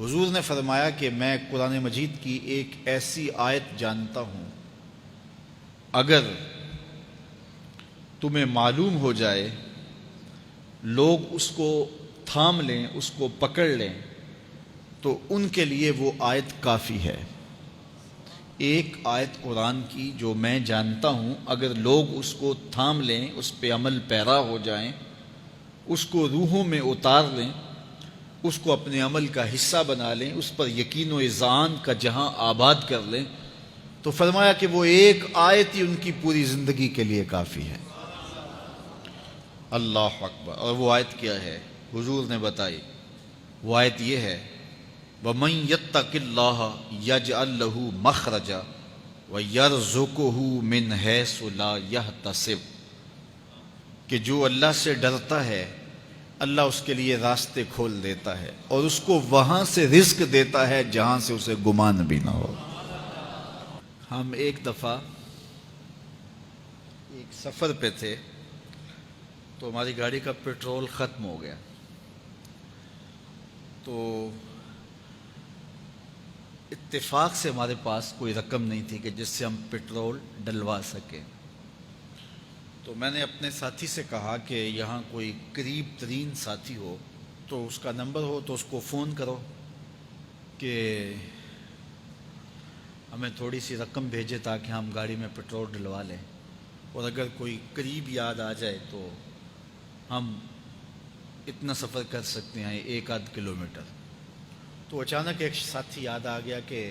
حضور نے فرمایا کہ میں قرآن مجید کی ایک ایسی آیت جانتا ہوں، اگر تمہیں معلوم ہو جائے، لوگ اس کو تھام لیں، اس کو پکڑ لیں، تو ان کے لیے وہ آیت کافی ہے۔ ایک آیت قرآن کی جو میں جانتا ہوں، اگر لوگ اس کو تھام لیں، اس پہ عمل پیرا ہو جائیں، اس کو روحوں میں اتار لیں، اس کو اپنے عمل کا حصہ بنا لیں، اس پر یقین و اذعان کا جہاں آباد کر لیں، تو فرمایا کہ وہ ایک آیت ہی ان کی پوری زندگی کے لیے کافی ہے۔ اللہ اکبر۔ اور وہ آیت کیا ہے؟ حضور نے بتائی، وہ آیت یہ ہے، وَمَن يَتَّقِ اللَّهَ يَجْعَل لَّهُ مَخْرَجًا وَيَرْزُقْهُ مِنْ حَيْثُ لَا يَحْتَسِبُ، کہ جو اللہ سے ڈرتا ہے اللہ اس کے لیے راستے کھول دیتا ہے اور اس کو وہاں سے رزق دیتا ہے جہاں سے اسے گمان بھی نہ ہو۔ ہم ایک دفعہ ایک سفر پہ تھے تو ہماری گاڑی کا پیٹرول ختم ہو گیا، تو اتفاق سے ہمارے پاس کوئی رقم نہیں تھی کہ جس سے ہم پیٹرول ڈلوا سکیں۔ تو میں نے اپنے ساتھی سے کہا کہ یہاں کوئی قریب ترین ساتھی ہو تو اس کا نمبر ہو تو اس کو فون کرو کہ ہمیں تھوڑی سی رقم بھیجے تاکہ ہم گاڑی میں پیٹرول ڈلوا لیں، اور اگر کوئی قریب یاد آ جائے تو ہم اتنا سفر کر سکتے ہیں، 1-8 کلومیٹر۔ تو اچانک ایک ساتھی یاد آ گیا کہ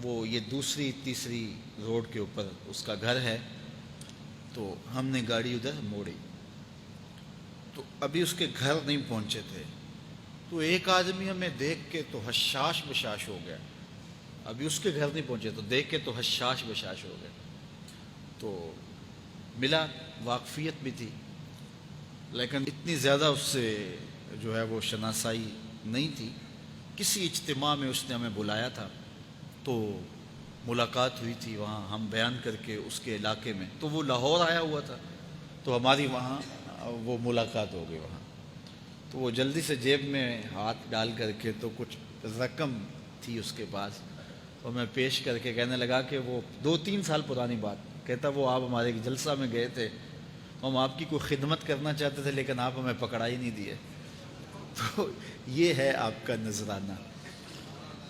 وہ یہ دوسری تیسری روڈ کے اوپر اس کا گھر ہے، تو ہم نے گاڑی ادھر موڑی، تو ابھی اس کے گھر نہیں پہنچے تھے، تو ایک آدمی ہمیں دیکھ کے تو حشاش بشاش ہو گیا۔ ابھی اس کے گھر نہیں پہنچے تو دیکھ کے تو حشاش بشاش ہو گیا۔ تو ملا، واقفیت بھی تھی، لیکن اتنی زیادہ اس سے جو ہے وہ شناسائی نہیں تھی۔ کسی اجتماع میں اس نے ہمیں بلایا تھا تو ملاقات ہوئی تھی وہاں، ہم بیان کر کے اس کے علاقے میں، تو وہ لاہور آیا ہوا تھا تو ہماری وہاں وہ ملاقات ہو گئی وہاں۔ تو وہ جلدی سے جیب میں ہاتھ ڈال کر کے تو کچھ رقم تھی اس کے پاس، اور میں پیش کر کے کہنے لگا کہ وہ 2-3 سال پرانی بات، کہتا وہ آپ ہمارے ایک جلسہ میں گئے تھے، ہم آپ کی کوئی خدمت کرنا چاہتے تھے لیکن آپ ہمیں پکڑا ہی نہیں دیے۔ تو یہ ہے آپ کا نذرانہ۔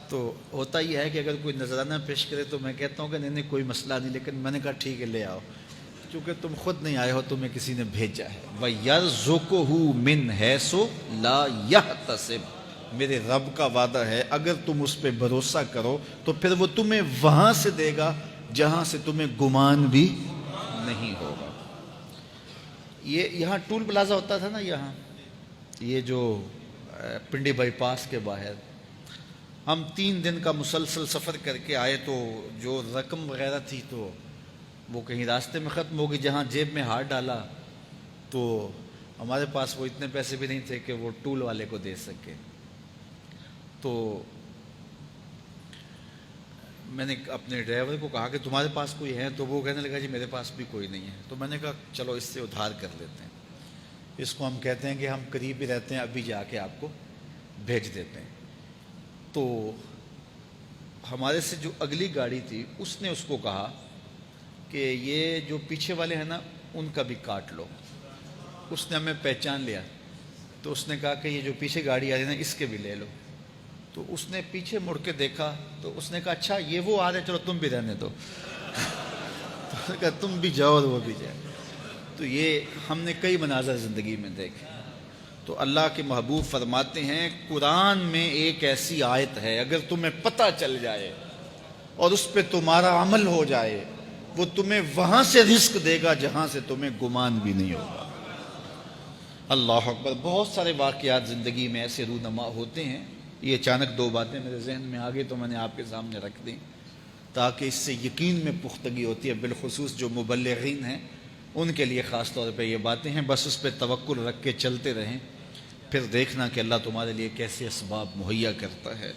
تو ہوتا یہ ہے کہ اگر کوئی نذرانہ پیش کرے تو میں کہتا ہوں کہ نہیں کوئی مسئلہ نہیں، لیکن میں نے کہا ٹھیک ہے لے آؤ، چونکہ تم خود نہیں آئے ہو، تمہیں کسی نے بھیجا ہے۔ وَيَرْزُقُهُ مِنْ حَيْثُ لَا يَحْتَسِبُ، میرے رب کا وعدہ ہے اگر تم اس پہ بھروسہ کرو تو پھر وہ تمہیں وہاں سے دے گا جہاں سے تمہیں گمان بھی نہیں ہوگا۔ یہاں ٹول پلازا ہوتا تھا نا، یہاں یہ جو پنڈی بائی پاس کے باہر، ہم 3 دن کا مسلسل سفر کر کے آئے، تو جو رقم وغیرہ تھی تو وہ کہیں راستے میں ختم ہو گئی۔ جہاں جیب میں ہاتھ ڈالا تو ہمارے پاس وہ اتنے پیسے بھی نہیں تھے کہ وہ ٹول والے کو دے سکے۔ تو میں نے اپنے ڈرائیور کو کہا کہ تمہارے پاس کوئی ہے؟ تو وہ کہنے لگا جی میرے پاس بھی کوئی نہیں ہے۔ تو میں نے کہا چلو اس سے ادھار کر لیتے ہیں، اس کو ہم کہتے ہیں کہ ہم قریب ہی رہتے ہیں، ابھی جا کے آپ کو بھیج دیتے ہیں۔ تو ہمارے سے جو اگلی گاڑی تھی اس نے اس کو کہا کہ یہ جو پیچھے والے ہیں نا ان کا بھی کاٹ لو۔ اس نے ہمیں پہچان لیا، تو اس نے کہا کہ یہ جو پیچھے گاڑی آ رہی ہے نا اس کے بھی لے لو۔ تو اس نے پیچھے مڑ کے دیکھا تو اس نے کہا اچھا یہ وہ آ رہے، چلو تم بھی رہنے دو۔ تو اس نے کہا تم بھی جاؤ اور وہ بھی جائے۔ تو یہ ہم نے کئی مناظر زندگی میں دیکھے۔ تو اللہ کے محبوب فرماتے ہیں قرآن میں ایک ایسی آیت ہے اگر تمہیں پتہ چل جائے اور اس پہ تمہارا عمل ہو جائے، وہ تمہیں وہاں سے رزق دے گا جہاں سے تمہیں گمان بھی نہیں ہوگا۔ اللہ اکبر۔ بہت سارے واقعات زندگی میں ایسے رونما ہوتے ہیں۔ یہ اچانک 2 باتیں میرے ذہن میں آ گئی تو میں نے آپ کے سامنے رکھ دیں تاکہ اس سے یقین میں پختگی ہوتی ہے، بالخصوص جو مبلغین ہیں ان کے لیے خاص طور پہ یہ باتیں ہیں۔ بس اس پہ توکل رکھ کے چلتے رہیں، پھر دیکھنا کہ اللہ تمہارے لیے کیسے اسباب مہیا کرتا ہے۔